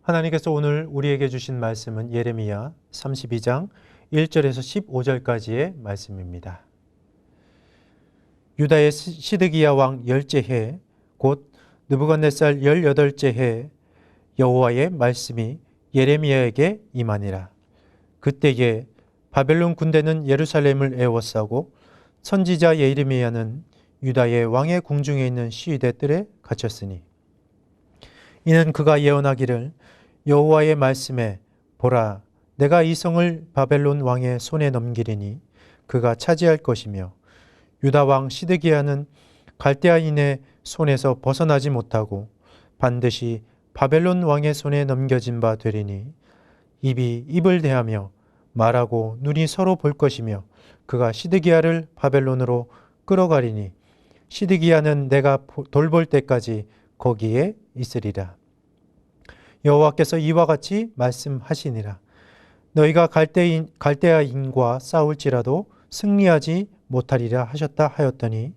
하나님께서 오늘 우리에게 주신 말씀은 예레미야 32장 1절에서 15절까지의 말씀입니다. 유다의 시드기야 왕 10째 해, 곧 느부갓네살 18째 해, 여호와의 말씀이 예레미야에게 임하니라. 그때에 바벨론 군대는 예루살렘을 에워싸고 선지자 예레미야는 유다의 왕의 궁중에 있는 시위대 뜰에 갇혔으니, 이는 그가 예언하기를 여호와의 말씀에 보라, 내가 이 성을 바벨론 왕의 손에 넘기리니 그가 차지할 것이며 유다 왕 시드기야는 갈대아인의 손에서 벗어나지 못하고 반드시 바벨론 왕의 손에 넘겨진 바 되리니, 입이 입을 대하며 말하고 눈이 서로 볼 것이며 그가 시드기야를 바벨론으로 끌어가리니 시드기야는 내가 돌볼 때까지 거기에 있으리라. 여호와께서 이와 같이 말씀하시니라. 너희가 갈대아인과 싸울지라도 승리하지 못하리라 하셨다 하였더니,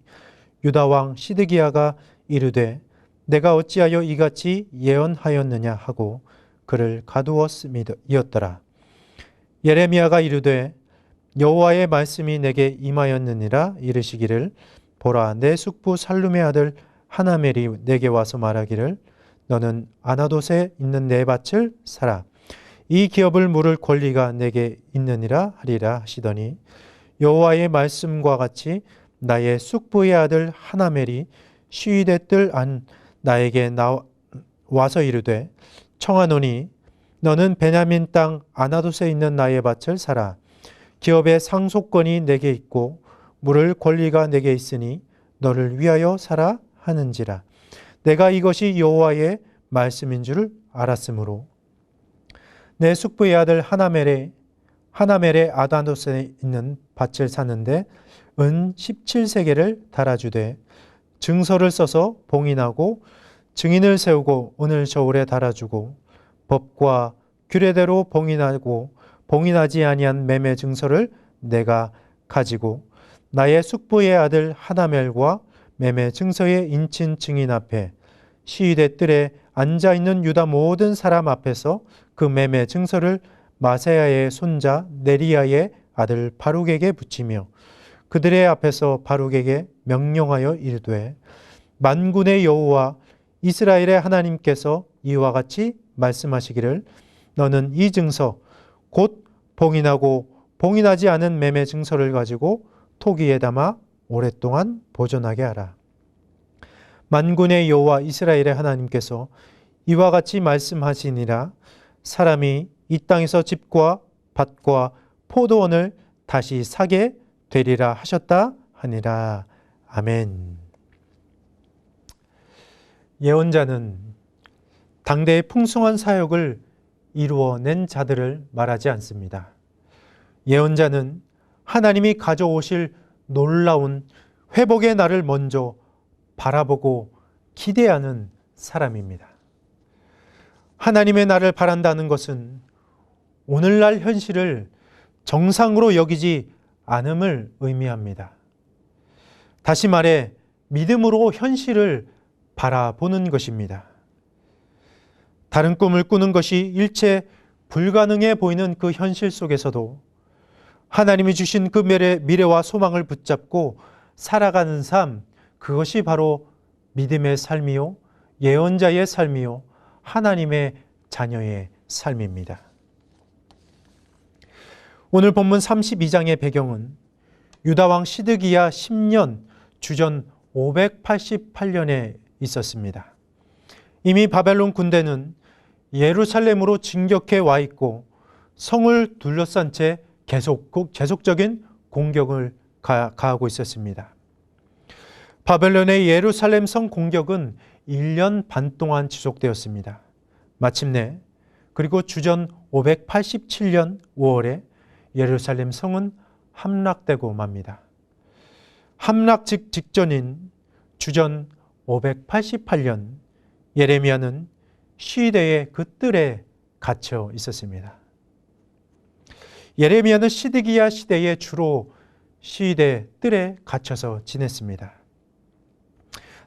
유다 왕 시드기야가 이르되 내가 어찌하여 이같이 예언하였느냐 하고 그를 가두었음이었더라. 예레미야가 이르되 여호와의 말씀이 내게 임하였느니라 이르시기를, 보라, 내 숙부 살룸의 아들 하나멜이 내게 와서 말하기를 너는 아나돗에 있는 내 밭을 사라. 이 기업을 물을 권리가 내게 있느니라 하리라 하시더니, 여호와의 말씀과 같이 나의 숙부의 아들 하나멜이 시위대 뜰 안 나에게 와서 이르되 청하노니 너는 베냐민 땅 아나돗에 있는 나의 밭을 사라. 기업의 상속권이 내게 있고 물을 권리가 내게 있으니 너를 위하여 사라 하는지라. 내가 이것이 여호와의 말씀인 줄 알았으므로 내 숙부의 아들 하나멜의 아나돗에 있는 밭을 샀는데 은 17세겔을 달아주되 증서를 써서 봉인하고 증인을 세우고 오늘 저울에 달아주고 법과 규례대로 봉인하지 아니한 매매 증서를 내가 가지고 나의 숙부의 아들 하나멜과 매매 증서의 인친 증인 앞에 시위대 뜰에 앉아있는 유다 모든 사람 앞에서 그 매매 증서를 마세야의 손자 네리야의 아들 바룩에게 붙이며 그들의 앞에서 바룩에게 명령하여 이르되, 만군의 여호와 이스라엘의 하나님께서 이와 같이 말씀하시기를 너는 이 증서 곧 봉인하고 봉인하지 않은 매매 증서를 가지고 토기에 담아 오랫동안 보존하게 하라. 만군의 여호와 이스라엘의 하나님께서 이와 같이 말씀하시니라. 사람이 이 땅에서 집과 밭과 포도원을 다시 사게 되리라 하셨다 하니라. 아멘. 예언자는 당대의 풍성한 사역을 이루어낸 자들을 말하지 않습니다. 예언자는 하나님이 가져오실 놀라운 회복의 날을 먼저 바라보고 기대하는 사람입니다. 하나님의 날을 바란다는 것은 오늘날 현실을 정상으로 여기지 않음을 의미합니다. 다시 말해 믿음으로 현실을 바라보는 것입니다. 다른 꿈을 꾸는 것이 일체 불가능해 보이는 그 현실 속에서도 하나님이 주신 그 미래와 소망을 붙잡고 살아가는 삶, 그것이 바로 믿음의 삶이요, 예언자의 삶이요, 하나님의 자녀의 삶입니다. 오늘 본문 32장의 배경은 유다왕 시드기야 10년 주전 588년에 있었습니다. 이미 바벨론 군대는 예루살렘으로 진격해 와 있고 성을 둘러싼 채 계속적인 공격을 가하고 있었습니다. 바벨론의 예루살렘 성 공격은 1년 반 동안 지속되었습니다. 마침내 그리고 주전 587년 5월에 예루살렘 성은 함락되고 맙니다. 함락 직전인 주전 588년 예레미야는 시대의 그 뜰에 갇혀 있었습니다. 예레미야는 시드기야 시대에 주로 시대 뜰에 갇혀서 지냈습니다.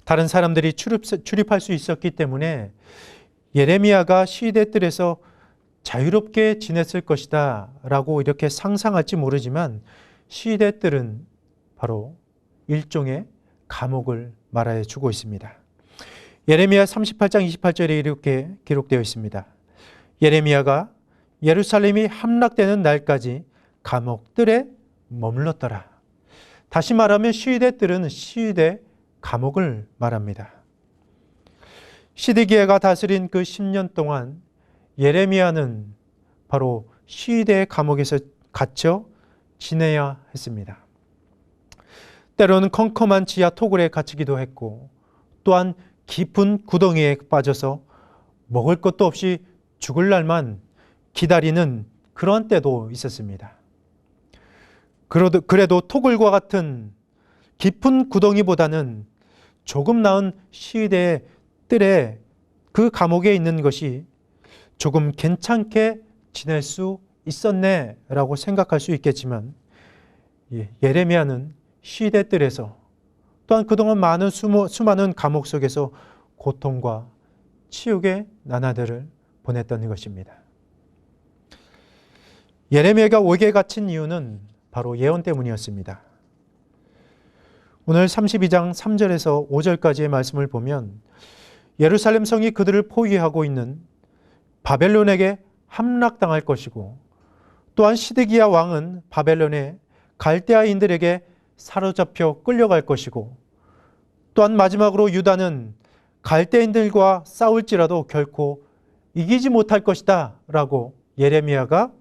다른 사람들이 출입할 수 있었기 때문에 예레미야가 시대 뜰에서 자유롭게 지냈을 것이다 라고 이렇게 상상할지 모르지만 시대 뜰은 바로 일종의 감옥을 말하여 주고 있습니다. 예레미야 38장 28절에 이렇게 기록되어 있습니다. 예레미야가 예루살렘이 함락되는 날까지 감옥 뜰에 머물렀더라. 다시 말하면 시대 뜰은 시대 감옥을 말합니다. 시드기야가 다스린 그 10년 동안 예레미야는 바로 시대의 감옥에서 갇혀 지내야 했습니다. 때로는 컴컴한 지하 토굴에 갇히기도 했고 또한 깊은 구덩이에 빠져서 먹을 것도 없이 죽을 날만 기다리는 그런 때도 있었습니다. 그래도 토굴과 같은 깊은 구덩이보다는 조금 나은 시대의 뜰에 그 감옥에 있는 것이 조금 괜찮게 지낼 수 있었네 라고 생각할 수 있겠지만 예레미야는 시대 뜰에서 또한 그동안 많은 수많은 감옥 속에서 고통과 치욕의 나날들을 보냈던 것입니다. 예레미야가 옥에 갇힌 이유는 바로 예언 때문이었습니다. 오늘 32장 3절에서 5절까지의 말씀을 보면 예루살렘 성이 그들을 포위하고 있는 바벨론에게 함락당할 것이고 또한 시드기야 왕은 바벨론의 갈대아인들에게 사로잡혀 끌려갈 것이고 또한 마지막으로 유다는 갈대인들과 싸울지라도 결코 이기지 못할 것이다 라고 예레미야가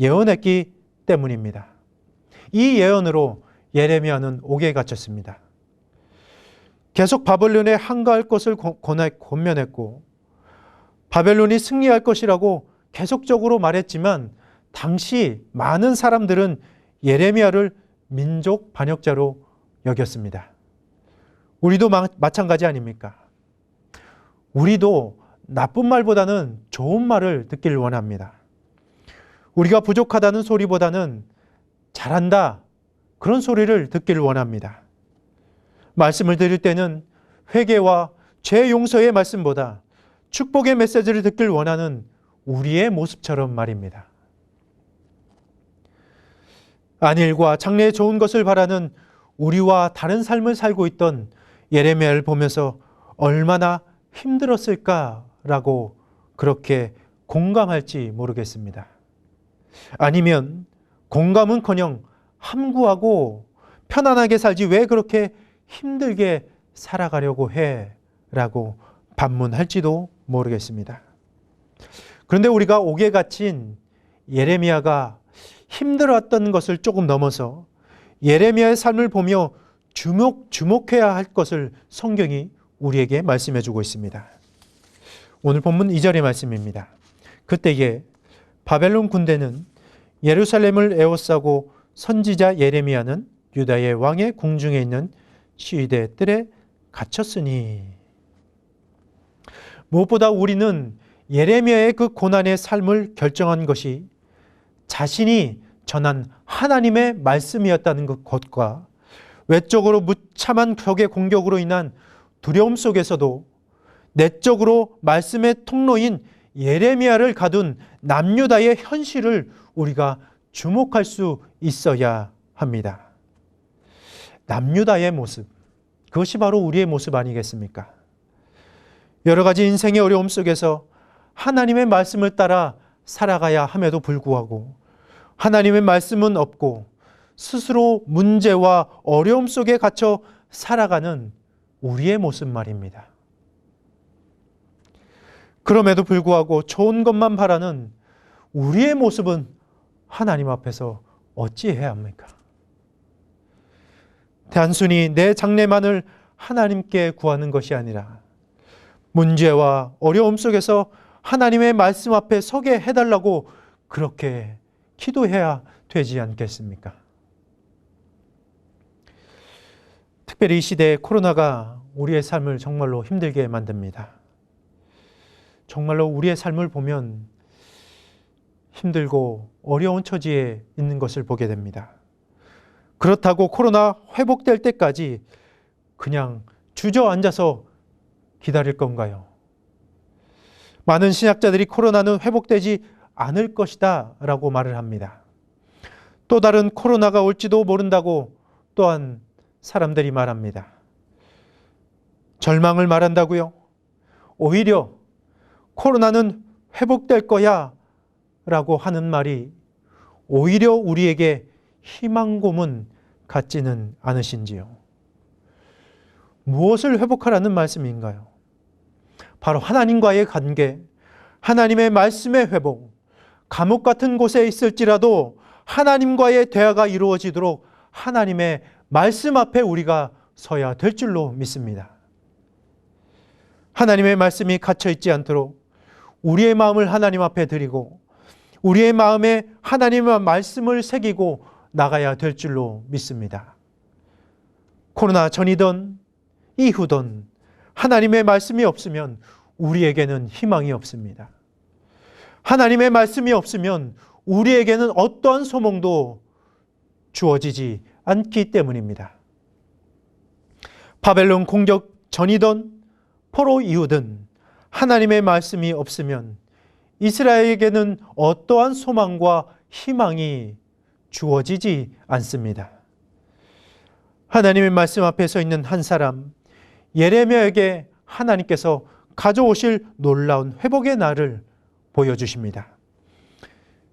예언했기 때문입니다. 이 예언으로 예레미야는 옥에 갇혔습니다. 계속 바벨론에 항거할 것을 권면했고 바벨론이 승리할 것이라고 계속적으로 말했지만 당시 많은 사람들은 예레미야를 민족 반역자로 여겼습니다. 우리도 마찬가지 아닙니까? 우리도 나쁜 말보다는 좋은 말을 듣기를 원합니다. 우리가 부족하다는 소리보다는 잘한다 그런 소리를 듣기를 원합니다. 말씀을 드릴 때는 회개와 죄 용서의 말씀보다 축복의 메시지를 듣길 원하는 우리의 모습처럼 말입니다. 안일과 장래에 좋은 것을 바라는 우리와 다른 삶을 살고 있던 예레미야를 보면서 얼마나 힘들었을까라고 그렇게 공감할지 모르겠습니다. 아니면 공감은커녕 함구하고 편안하게 살지 왜 그렇게 힘들게 살아가려고 해? 라고 반문할지도 모르겠습니다. 그런데 우리가 옥에 갇힌 예레미야가 힘들었던 것을 조금 넘어서 예레미야의 삶을 보며 주목해야 할 것을 성경이 우리에게 말씀해 주고 있습니다. 오늘 본문 2절의 말씀입니다. 그때에 바벨론 군대는 예루살렘을 에워싸고 선지자 예레미야는 유다의 왕의 궁중에 있는 시위대 뜰에 갇혔으니. 무엇보다 우리는 예레미야의 그 고난의 삶을 결정한 것이 자신이 전한 하나님의 말씀이었다는 것과 외적으로 무참한 적의 공격으로 인한 두려움 속에서도 내적으로 말씀의 통로인 예레미야를 가둔 남유다의 현실을 우리가 주목할 수 있어야 합니다. 남유다의 모습, 그것이 바로 우리의 모습 아니겠습니까? 여러 가지 인생의 어려움 속에서 하나님의 말씀을 따라 살아가야 함에도 불구하고 하나님의 말씀은 없고 스스로 문제와 어려움 속에 갇혀 살아가는 우리의 모습 말입니다. 그럼에도 불구하고 좋은 것만 바라는 우리의 모습은 하나님 앞에서 어찌해야 합니까? 단순히 내 장래만을 하나님께 구하는 것이 아니라 문제와 어려움 속에서 하나님의 말씀 앞에 서게 해달라고 그렇게 기도해야 되지 않겠습니까? 특별히 이 시대에 코로나가 우리의 삶을 정말로 힘들게 만듭니다. 정말로 우리의 삶을 보면 힘들고 어려운 처지에 있는 것을 보게 됩니다. 그렇다고 코로나 회복될 때까지 그냥 주저앉아서 기다릴 건가요? 많은 신학자들이 코로나는 회복되지 않을 것이다 라고 말을 합니다. 또 다른 코로나가 올지도 모른다고 또한 사람들이 말합니다. 절망을 말한다고요? 오히려 코로나는 회복될 거야 라고 하는 말이 오히려 우리에게 희망 고문 같지는 않으신지요? 무엇을 회복하라는 말씀인가요? 바로 하나님과의 관계, 하나님의 말씀의 회복, 감옥 같은 곳에 있을지라도 하나님과의 대화가 이루어지도록 하나님의 말씀 앞에 우리가 서야 될 줄로 믿습니다. 하나님의 말씀이 갇혀 있지 않도록 우리의 마음을 하나님 앞에 드리고 우리의 마음에 하나님의 말씀을 새기고 나가야 될 줄로 믿습니다. 코로나 전이든 이후든 하나님의 말씀이 없으면 우리에게는 희망이 없습니다. 하나님의 말씀이 없으면 우리에게는 어떠한 소망도 주어지지 않기 때문입니다. 바벨론 공격 전이든 포로 이후든 하나님의 말씀이 없으면 이스라엘에게는 어떠한 소망과 희망이 주어지지 않습니다. 하나님의 말씀 앞에 서 있는 한 사람 예레미야에게 하나님께서 가져오실 놀라운 회복의 날을 보여주십니다.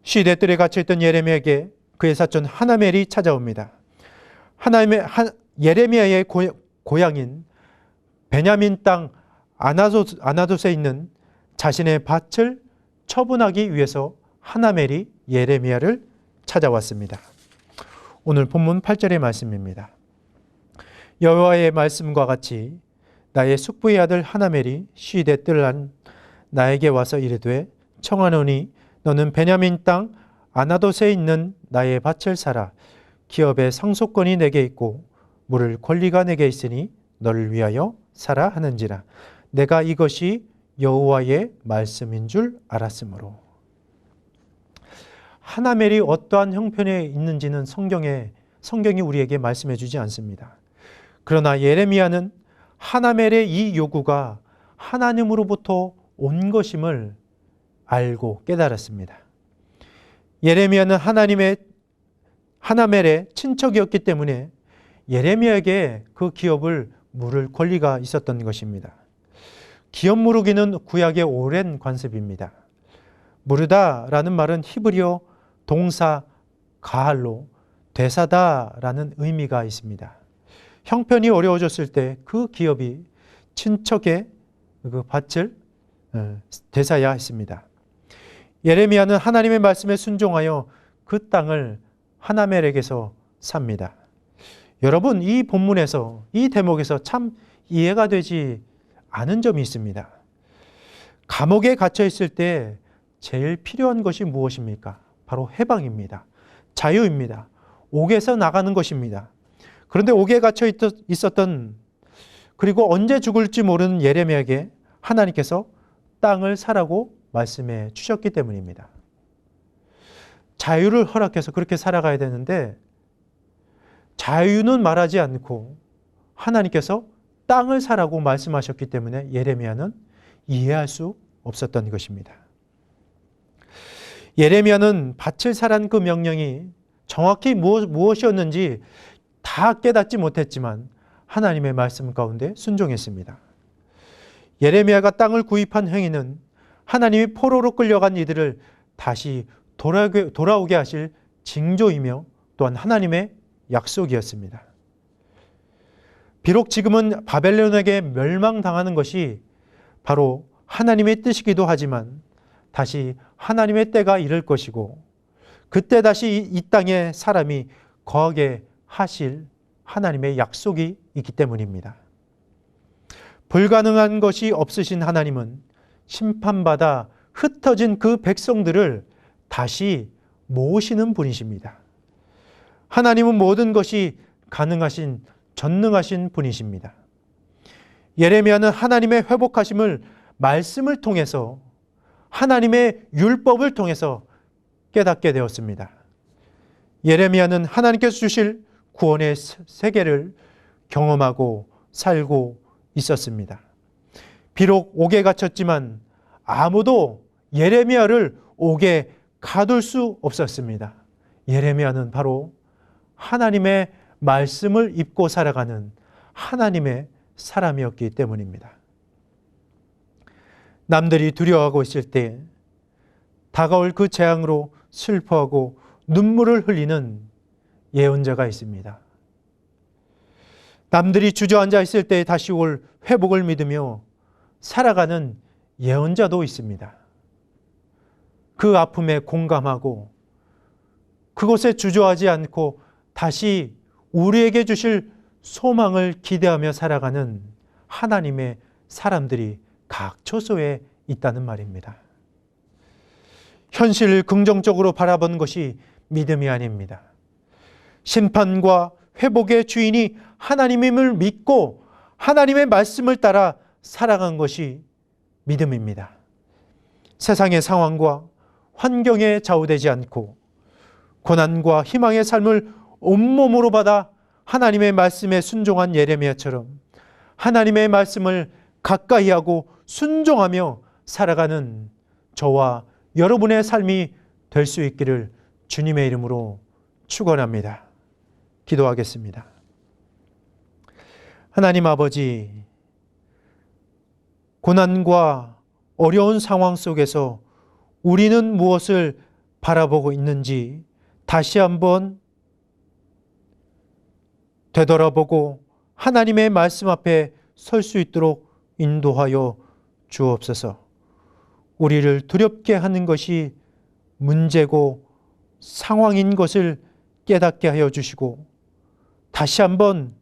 시대뜰에 갇혀있던 예레미야에게 그의 사촌 하나멜이 찾아옵니다. 예레미야의 고향인 베냐민 땅 아나돗에 있는 자신의 밭을 처분하기 위해서 하나멜이 예레미야를 찾아왔습니다. 오늘 본문 8절의 말씀입니다. 여호와의 말씀과 같이 나의 숙부의 아들 하나멜이 시대 뜰 안 나에게 와서 이르되 청하노니 너는 베냐민 땅 아나돗에 있는 나의 밭을 사라. 기업의 상속권이 내게 있고 물을 권리가 내게 있으니 너를 위하여 사라 하는지라. 내가 이것이 여호와의 말씀인 줄 알았으므로. 하나멜이 어떠한 형편에 있는지는 성경이 우리에게 말씀해 주지 않습니다. 그러나 예레미야는 하나멜의 이 요구가 하나님으로부터 온 것임을 알고 깨달았습니다. 예레미야는 하나멜의 친척이었기 때문에 예레미야에게 그 기업을 물을 권리가 있었던 것입니다. 기업 무르기는 구약의 오랜 관습입니다. 무르다라는 말은 히브리어 동사 가할로 되사다라는 의미가 있습니다. 형편이 어려워졌을 때 그 기업이 친척의 그 밭을 되사야 했습니다. 예레미야는 하나님의 말씀에 순종하여 그 땅을 하나멜에게서 삽니다. 여러분, 이 본문에서 이 대목에서 참 이해가 되지 않은 점이 있습니다. 감옥에 갇혀 있을 때 제일 필요한 것이 무엇입니까? 바로 해방입니다. 자유입니다. 옥에서 나가는 것입니다. 그런데 옥에 갇혀 있었던 그리고 언제 죽을지 모르는 예레미야에게 하나님께서 땅을 사라고 말씀해 주셨기 때문입니다. 자유를 허락해서 그렇게 살아가야 되는데 자유는 말하지 않고 하나님께서 땅을 사라고 말씀하셨기 때문에 예레미야는 이해할 수 없었던 것입니다. 예레미야는 밭을 사란 그 명령이 정확히 무엇이었는지 다 깨닫지 못했지만 하나님의 말씀 가운데 순종했습니다. 예레미야가 땅을 구입한 행위는 하나님이 포로로 끌려간 이들을 다시 돌아오게 하실 징조이며 또한 하나님의 약속이었습니다. 비록 지금은 바벨론에게 멸망당하는 것이 바로 하나님의 뜻이기도 하지만 다시 하나님의 때가 이를 것이고 그때 다시 이 땅에 사람이 거하게 하실 하나님의 약속이 있기 때문입니다. 불가능한 것이 없으신 하나님은 심판받아 흩어진 그 백성들을 다시 모으시는 분이십니다. 하나님은 모든 것이 가능하신 전능하신 분이십니다. 예레미야는 하나님의 회복하심을 말씀을 통해서 하나님의 율법을 통해서 깨닫게 되었습니다. 예레미야는 하나님께서 주실 구원의 세계를 경험하고 살고 있었습니다. 비록 옥에 갇혔지만 아무도 예레미야를 옥에 가둘 수 없었습니다. 예레미야는 바로 하나님의 말씀을 입고 살아가는 하나님의 사람이었기 때문입니다. 남들이 두려워하고 있을 때 다가올 그 재앙으로 슬퍼하고 눈물을 흘리는 예언자가 있습니다. 남들이 주저앉아 있을 때 다시 올 회복을 믿으며 살아가는 예언자도 있습니다. 그 아픔에 공감하고 그곳에 주저하지 않고 다시 우리에게 주실 소망을 기대하며 살아가는 하나님의 사람들이 각 처소에 있다는 말입니다. 현실을 긍정적으로 바라본 것이 믿음이 아닙니다. 심판과 회복의 주인이 하나님임을 믿고 하나님의 말씀을 따라 살아간 것이 믿음입니다. 세상의 상황과 환경에 좌우되지 않고 고난과 희망의 삶을 온몸으로 받아 하나님의 말씀에 순종한 예레미야처럼 하나님의 말씀을 가까이 하고 순종하며 살아가는 저와 여러분의 삶이 될 수 있기를 주님의 이름으로 축원합니다. 기도하겠습니다. 하나님 아버지, 고난과 어려운 상황 속에서 우리는 무엇을 바라보고 있는지 다시 한번 되돌아보고 하나님의 말씀 앞에 설 수 있도록 인도하여 주옵소서. 우리를 두렵게 하는 것이 문제고 상황인 것을 깨닫게 하여 주시고 다시 한번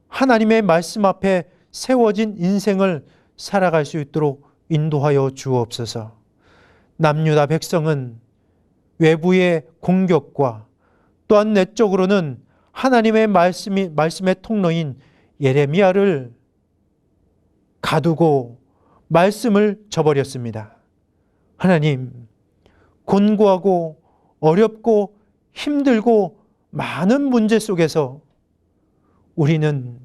하나님의 말씀 앞에 세워진 인생을 살아갈 수 있도록 인도하여 주옵소서. 남유다 백성은 외부의 공격과 또한 내적으로는 하나님의 말씀의 통로인 예레미야를 가두고 말씀을 저버렸습니다. 하나님, 곤고하고 어렵고 힘들고 많은 문제 속에서 우리는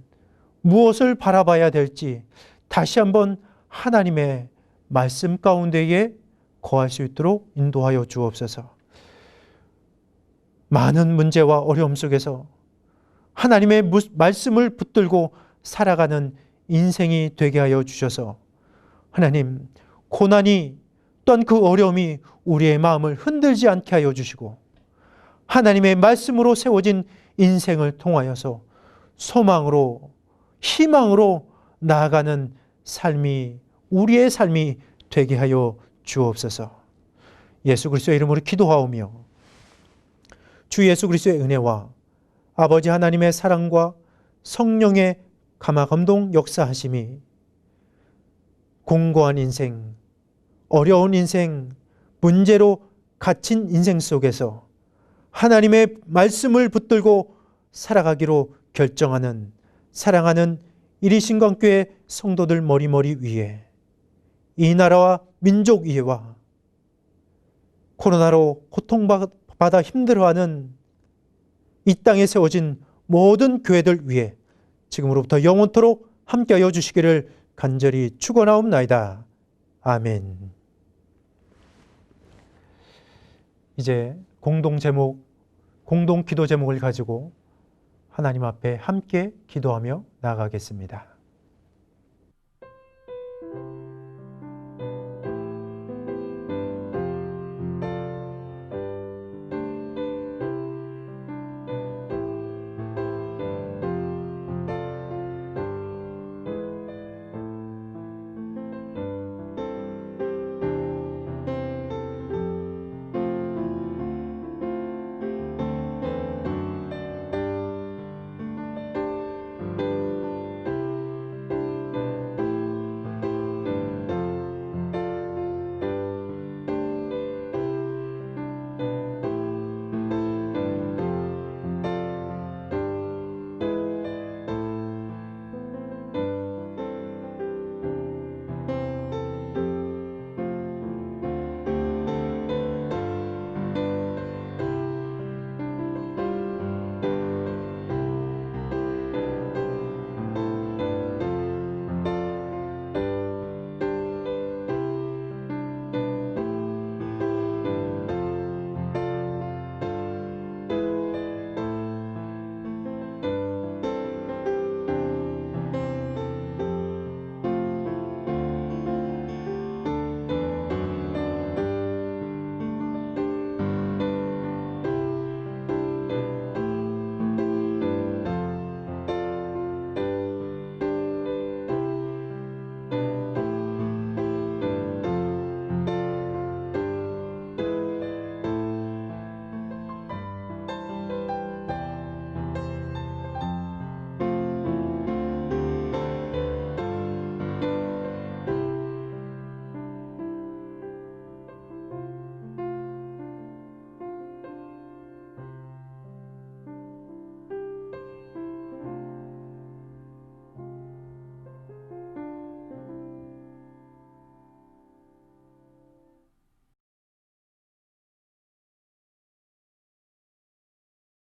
무엇을 바라봐야 될지 다시 한번 하나님의 말씀 가운데에 거할 수 있도록 인도하여 주옵소서. 많은 문제와 어려움 속에서 하나님의 말씀을 붙들고 살아가는 인생이 되게 하여 주셔서 하나님, 고난이 또한 그 어려움이 우리의 마음을 흔들지 않게 하여 주시고 하나님의 말씀으로 세워진 인생을 통하여서 소망으로 희망으로 나아가는 삶이 우리의 삶이 되게 하여 주옵소서. 예수 그리스도의 이름으로 기도하오며 주 예수 그리스도의 은혜와 아버지 하나님의 사랑과 성령의 감화감동 역사하심이 공고한 인생, 어려운 인생, 문제로 갇힌 인생 속에서 하나님의 말씀을 붙들고 살아가기로 결정하는 사랑하는 이리신강교회 성도들 머리머리 위에 이 나라와 민족 위에와 코로나로 고통받아 힘들어하는 이 땅에 세워진 모든 교회들 위에 지금으로부터 영원토록 함께하여 주시기를 간절히 축원하옵나이다. 아멘. 이제 공동 기도 제목을 가지고 하나님 앞에 함께 기도하며 나아가겠습니다.